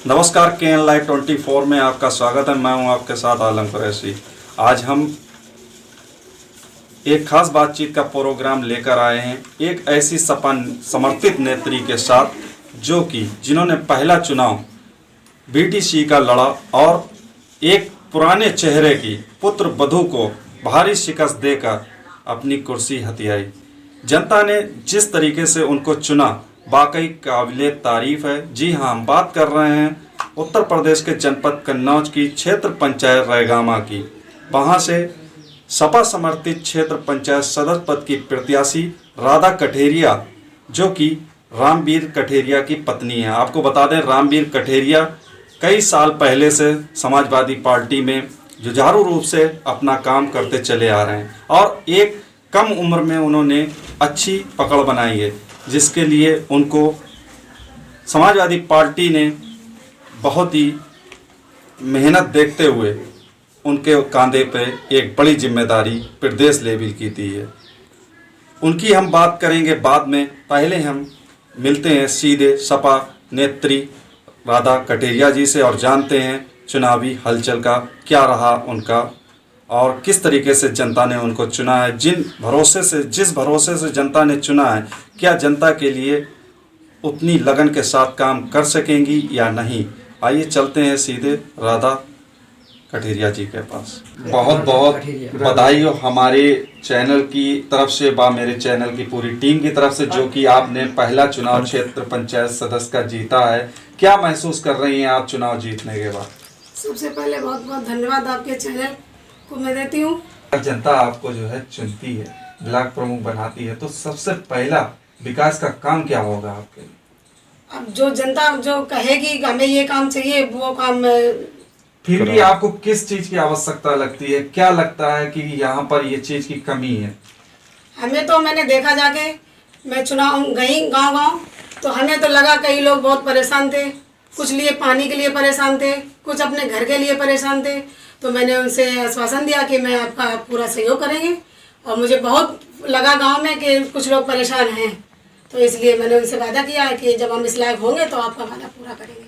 नमस्कार, KN Live 24 में आपका स्वागत है। मैं हूं आपके साथ आलम कुरैशी। आज हम एक खास बातचीत का प्रोग्राम लेकर आए हैं एक ऐसी सपा समर्थित नेत्री के साथ जिन्होंने पहला चुनाव BTC का लड़ा और एक पुराने चेहरे की पुत्र वधू को भारी शिकस्त देकर अपनी कुर्सी हथियाई। जनता ने जिस तरीके से उनको चुना वाकई काबिले तारीफ है। जी हाँ, हम बात कर रहे हैं उत्तर प्रदेश के जनपद कन्नौज की क्षेत्र पंचायत रैगामा की। वहाँ से सपा समर्थित क्षेत्र पंचायत सदस्य पद की प्रत्याशी राधा कठेरिया, जो कि रामवीर कठेरिया की पत्नी है। आपको बता दें, रामवीर कठेरिया कई साल पहले से समाजवादी पार्टी में जुझारू रूप से अपना काम करते चले आ रहे हैं और एक कम उम्र में उन्होंने अच्छी पकड़ बनाई है, जिसके लिए उनको समाजवादी पार्टी ने बहुत ही मेहनत देखते हुए उनके कंधे पे एक बड़ी जिम्मेदारी प्रदेश लेवल की दी है। उनकी हम बात करेंगे बाद में। पहले हम मिलते हैं सीधे सपा नेत्री राधा कठेरिया जी से और जानते हैं चुनावी हलचल का क्या रहा उनका और किस तरीके से जनता ने उनको चुना है। जिस भरोसे से जनता ने चुना है, क्या जनता के लिए उतनी लगन के साथ काम कर सकेंगी या नहीं। आइए चलते हैं सीधे राधा कठेरिया जी के पास। बहुत बहुत बधाई हो हमारे चैनल की तरफ से मेरे चैनल की पूरी टीम की तरफ से, जो कि आपने पहला चुनाव क्षेत्र पंचायत सदस्य का जीता है। क्या महसूस कर रही हैं आप चुनाव जीतने के बाद? सबसे पहले बहुत बहुत धन्यवाद आपके चैनल को मैं देती हूँ। जनता आपको जो है चुनती है, ब्लॉक प्रमुख बनाती है, तो सबसे पहला विकास का काम क्या होगा आपके लिए? अब जो जनता जो कहेगी हमें ये काम चाहिए, वो काम फिर भी आपको किस चीज की आवश्यकता लगती है? क्या लगता है कि यहाँ पर ये चीज की कमी है? हमें तो मैंने देखा जाके, मैं चुनाव गई गांव तो हमें तो लगा कई लोग बहुत परेशान थे, कुछ लिए पानी के लिए परेशान थे, कुछ अपने घर के लिए परेशान थे। तो मैंने उनसे आश्वासन दिया कि मैं आपका पूरा सहयोग करेंगे और मुझे बहुत लगा गांव में कि कुछ लोग परेशान हैं, तो इसलिए मैंने उनसे वादा किया है कि जब हम इस लायक होंगे तो आपका वादा पूरा करेंगे।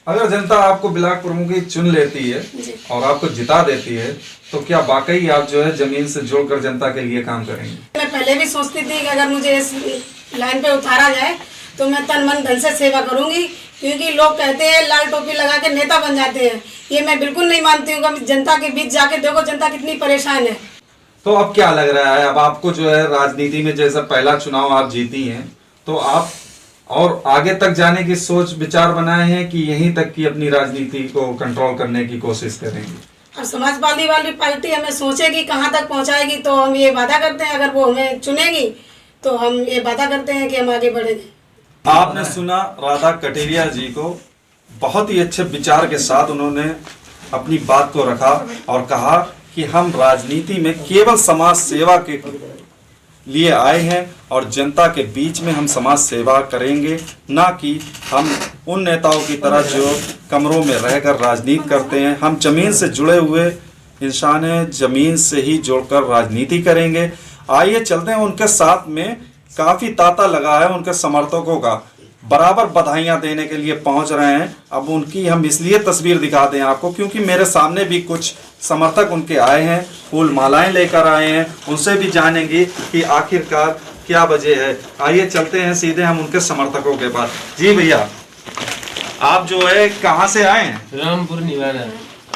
अगर जनता आपको ब्लॉक प्रमुख चुन लेती है और आपको जिता देती है, तो क्या वाकई आप जो है जमीन से जोड़कर जनता के लिए काम करेंगे? मैं पहले भी सोचती थी कि अगर मुझे इस लाइन पे उतारा जाए तो मैं तन मन धन से सेवा करूंगी, क्योंकि लोग कहते हैं लाल टोपी लगा के नेता बन जाते हैं। ये मैं बिल्कुल नहीं मानती हूँ। जनता के बीच जाके देखो जनता कितनी परेशान है। तो अब क्या लग रहा है, अब आपको जो है राजनीति में जैसा पहला चुनाव आप जीती हैं, तो आप और आगे तक जाने की सोच विचार बनाए हैं कि यहीं तक की अपनी राजनीति को कंट्रोल करने की कोशिश करेंगे? और समाजवादी वाली पार्टी हमें सोचेगी कहाँ तक पहुँचाएगी, तो हम ये वादा करते हैं अगर वो हमें चुनेगी तो हम ये वादा करते हैं कि हम आगे बढ़ेंगे। आपने सुना राधा कठेरिया जी को, बहुत ही अच्छे विचार के साथ उन्होंने अपनी बात को रखा और कहा कि हम राजनीति में केवल समाज सेवा के लिए आए हैं और जनता के बीच में हम समाज सेवा करेंगे, ना कि हम उन नेताओं की तरह जो कमरों में रहकर राजनीति करते हैं। हम जमीन से जुड़े हुए इंसान हैं, जमीन से ही जोड़कर राजनीति करेंगे। आइए चलते हैं, उनके साथ में काफी तांता लगा है उनके समर्थकों का, बराबर बधाइयां देने के लिए पहुंच रहे हैं। अब उनकी हम इसलिए तस्वीर दिखाते हैं आपको क्योंकि मेरे सामने भी कुछ समर्थक उनके आए हैं, फूल मालाएं लेकर आए हैं। उनसे भी जानेंगे कि आखिरकार क्या वजह है। आइए चलते हैं सीधे हम उनके समर्थकों के पास। जी भैया, आप जो है कहाँ से आए हैं?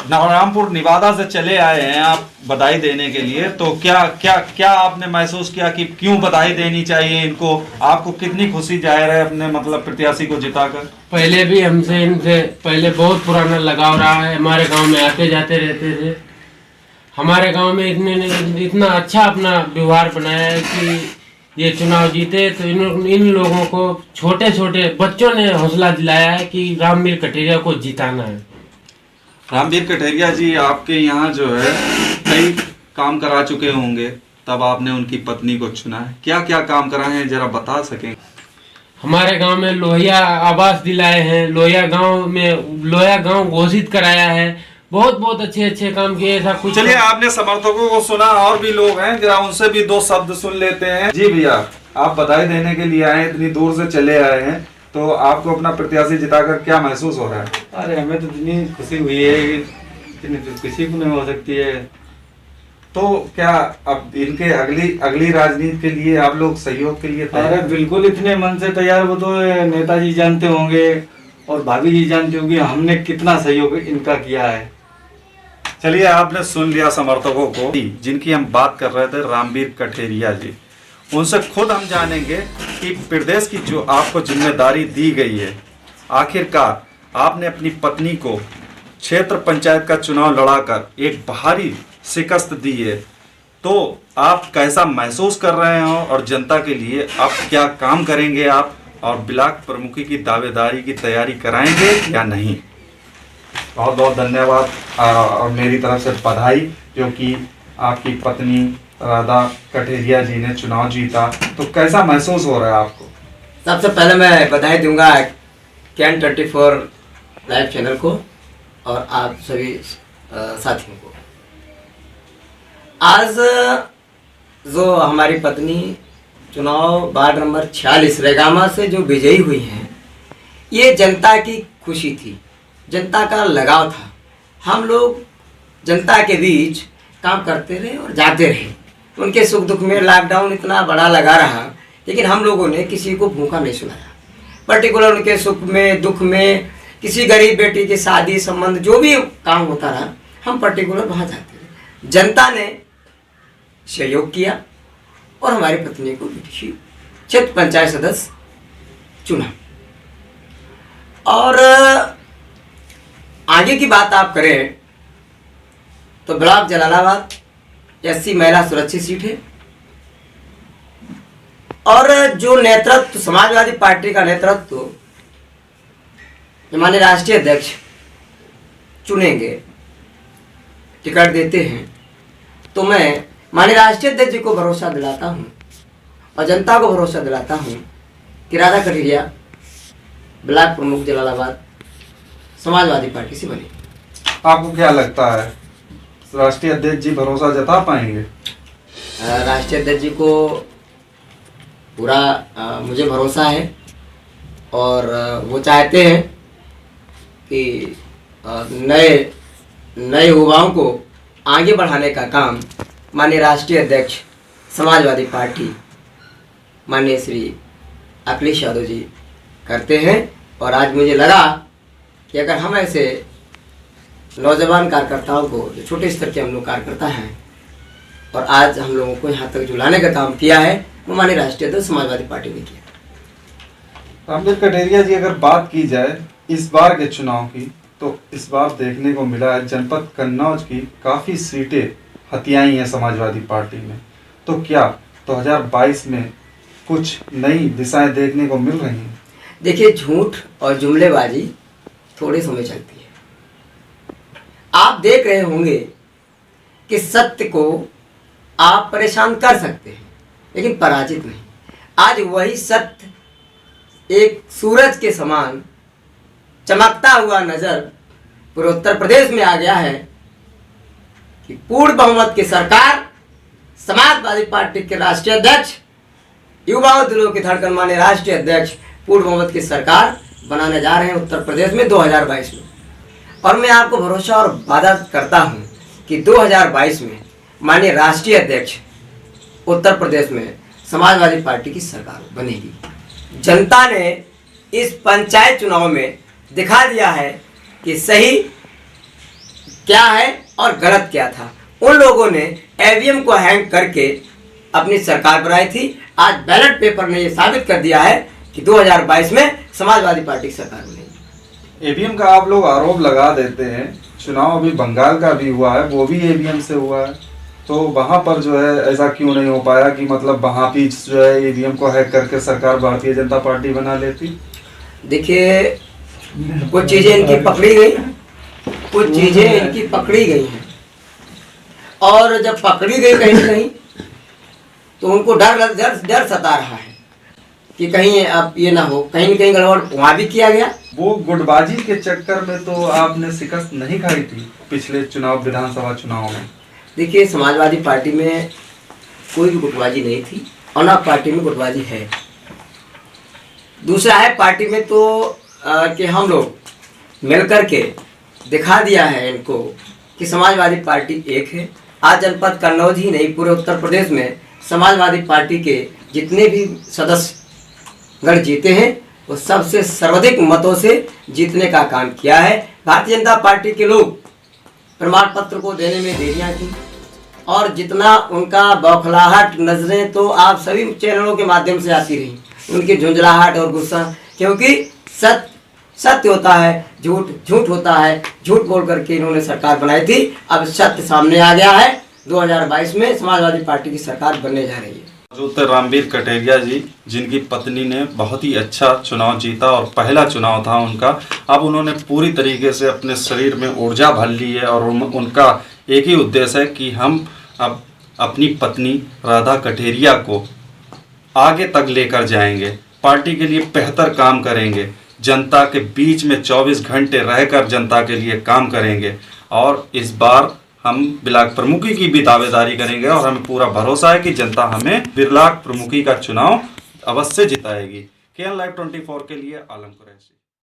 रामपुर निवादा से चले आए हैं आप बधाई देने के लिए। तो क्या आपने महसूस किया कि क्यों बधाई देनी चाहिए इनको? आपको कितनी खुशी जाहिर है अपने मतलब प्रत्याशी को जिताकर? पहले भी हमसे इनसे पहले बहुत पुराना लगाव रहा है, हमारे गांव में आते जाते रहते थे। हमारे गांव में इतना अच्छा अपना व्यवहार बनाया है कि ये चुनाव जीते तो इन लोगों को छोटे छोटे बच्चों ने हौसला दिलाया है कि रामवीर कठेरिया को जिताना है। रामवीर कठेरिया जी आपके यहाँ जो है कई काम करा चुके होंगे, तब आपने उनकी पत्नी को चुना है। क्या क्या काम कराए हैं जरा बता सकें? हमारे गांव में लोहिया आवास दिलाए हैं, लोहिया गांव घोषित कराया है, बहुत बहुत अच्छे अच्छे काम किए, ऐसा कुछ। चलिए, आपने समर्थकों को सुना, और भी लोग हैं, जरा उनसे भी दो शब्द सुन लेते हैं। जी भैया, आप बधाई देने के लिए आए, इतनी दूर से चले आए हैं, तो आपको अपना प्रत्याशी जिताकर क्या महसूस हो रहा है? अरे हमें तो इतनी खुशी हुई है कि इतनी तो किसी को नहीं हो सकती है। तो क्या अब इनके अगली राजनीति के लिए आप लोग सहयोग के लिए तैयार अरे हैं? बिल्कुल इतने मन से तैयार। वो तो नेताजी जानते होंगे और भाभी जी जानते होंगे हमने कितना सहयोग इनका किया है। चलिए, आपने सुन लिया समर्थकों को, जिनकी हम बात कर रहे थे, रामवीर कठेरिया जी। उनसे खुद हम जानेंगे कि प्रदेश की जो आपको जिम्मेदारी दी गई है, आखिरकार आपने अपनी पत्नी को क्षेत्र पंचायत का चुनाव लड़ाकर एक भारी शिकस्त दी है, तो आप कैसा महसूस कर रहे हो और जनता के लिए आप क्या काम करेंगे आप, और ब्लॉक प्रमुखी की दावेदारी की तैयारी कराएंगे या नहीं? बहुत बहुत धन्यवाद और मेरी तरफ से बधाई, क्योंकि आपकी पत्नी राधा कठेरिया जी ने चुनाव जीता। तो कैसा महसूस हो रहा है आपको? सबसे पहले मैं बधाई दूंगा कैन 24 लाइव चैनल को और आप सभी साथियों को। आज जो हमारी पत्नी चुनाव वार्ड नंबर 46 रेगामा से जो विजयी हुई हैं, ये जनता की खुशी थी, जनता का लगाव था। हम लोग जनता के बीच काम करते रहे और जाते रहे। उनके सुख दुख में लॉकडाउन इतना बड़ा लगा रहा, लेकिन हम लोगों ने किसी को भूखा नहीं सुनाया। पर्टिकुलर उनके सुख में दुख में, किसी गरीब बेटी की शादी संबंध जो भी काम होता रहा, हम पर्टिकुलर वहाँ जाते रहे। जनता ने सहयोग किया और हमारी पत्नी को क्षेत्र पंचायत सदस्य चुना। और आगे की बात आप करें तो ब्लॉक जलालाबाद SC महिला सुरक्षित सीट है, और जो नेतृत्व समाजवादी पार्टी का नेतृत्व माननीय राष्ट्रीय अध्यक्ष चुनेंगे, टिकट देते हैं, तो मैं माननीय राष्ट्रीय अध्यक्ष जी को भरोसा दिलाता हूं और जनता को भरोसा दिलाता हूं कि राधा कठेरिया ब्लॉक प्रमुख जलालाबाद समाजवादी पार्टी से बनी। आपको क्या लगता है, राष्ट्रीय अध्यक्ष जी भरोसा जता पाएंगे? राष्ट्रीय अध्यक्ष जी को पूरा मुझे भरोसा है, और वो चाहते हैं कि नए युवाओं को आगे बढ़ाने का काम माननीय राष्ट्रीय अध्यक्ष समाजवादी पार्टी माननीय श्री अखिलेश यादव जी करते हैं। और आज मुझे लगा कि अगर हम ऐसे नौजवान कार्यकर्ताओं को, जो छोटे स्तर के हम लोग कार्यकर्ता हैं, और आज हम लोगों को यहाँ तक जुलाने का काम किया है, वो माननीय राष्ट्रीय अध्यक्ष समाजवादी पार्टी ने किया। रामवीर कठेरिया जी, अगर बात की जाए इस बार के चुनाव की, तो इस बार देखने को मिला है जनपद कन्नौज की काफ़ी सीटें हथियाई हैं समाजवादी पार्टी में। तो क्या 2022 में कुछ नई दिशाएं देखने को मिल रही हैं? देखिए, झूठ और जुमलेबाजी थोड़े समय चलती है। आप देख रहे होंगे कि सत्य को आप परेशान कर सकते हैं, लेकिन पराजित नहीं। आज वही सत्य एक सूरज के समान चमकता हुआ नजर पूरे उत्तर प्रदेश में आ गया है कि पूर्ण बहुमत की सरकार, समाजवादी पार्टी के राष्ट्रीय अध्यक्ष, युवाओं दिलों की धड़कन माने राष्ट्रीय अध्यक्ष पूर्ण बहुमत की सरकार बनाने जा रहे हैं उत्तर प्रदेश में 2022 में। और मैं आपको भरोसा और वादा करता हूं कि 2022 में माननीय राष्ट्रीय अध्यक्ष उत्तर प्रदेश में समाजवादी पार्टी की सरकार बनेगी। जनता ने इस पंचायत चुनाव में दिखा दिया है कि सही क्या है और गलत क्या था। उन लोगों ने EVM को हैंग करके अपनी सरकार बनाई थी। आज बैलेट पेपर ने यह साबित कर दिया है कि 2022 में समाजवादी पार्टी की सरकार बनेगी। EVM का आप लोग आरोप लगा देते हैं। चुनाव अभी बंगाल का भी हुआ है, वो भी EVM से हुआ है, तो वहाँ पर जो है ऐसा क्यों नहीं हो पाया कि मतलब वहाँ भी जो है EVM को हैक करके सरकार भारतीय जनता पार्टी बना लेती? देखिए, कुछ चीजें इनकी पकड़ी गई, कुछ चीजें इनकी पकड़ी गई हैं, और जब पकड़ी गई कहीं न कहीं तो उनको डर सता रहा है कि कहीं अब ये ना हो, कहीं न कहीं गड़बड़ वहाँ भी किया गया वो गुटबाजी के चक्कर में तो आपने शिकस्त नहीं खाई थी पिछले चुनाव, विधानसभा चुनाव में? देखिए, समाजवादी पार्टी में कोई भी गुटबाजी नहीं थी और ना पार्टी में गुटबाजी है। दूसरा है, पार्टी में तो कि हम लोग मिलकर के दिखा दिया है इनको कि समाजवादी पार्टी एक है। आज जनपद कन्नौज ही नहीं, पूरे उत्तर प्रदेश में समाजवादी पार्टी के जितने भी सदस्यगण जीते हैं वो सबसे सर्वाधिक मतों से जीतने का काम किया है। भारतीय जनता पार्टी के लोग प्रमाण पत्र को देने में देरियां की और जितना उनका बौखलाहट नजरें तो आप सभी चैनलों के माध्यम से आती रही, उनकी झुंझलाहट और गुस्सा, क्योंकि सत्य होता है, झूठ होता है। झूठ बोल करके इन्होंने सरकार बनाई थी, अब सत्य सामने आ गया है। 2022 में समाजवादी पार्टी की सरकार बनने जा रही है। मौजूद थे रामवीर कटेरिया जी, जिनकी पत्नी ने बहुत ही अच्छा चुनाव जीता और पहला चुनाव था उनका। अब उन्होंने पूरी तरीके से अपने शरीर में ऊर्जा भर ली है और उनका एक ही उद्देश्य है कि हम अब अपनी पत्नी राधा कटेरिया को आगे तक लेकर जाएंगे, पार्टी के लिए बेहतर काम करेंगे, जनता के बीच में 24 घंटे रहकर जनता के लिए काम करेंगे और इस बार हम ब्लॉक प्रमुखी की भी दावेदारी करेंगे और हमें पूरा भरोसा है कि जनता हमें ब्लॉक प्रमुखी का चुनाव अवश्य जिताएगी। KN Live 24 के लिए आलम कुरैशी।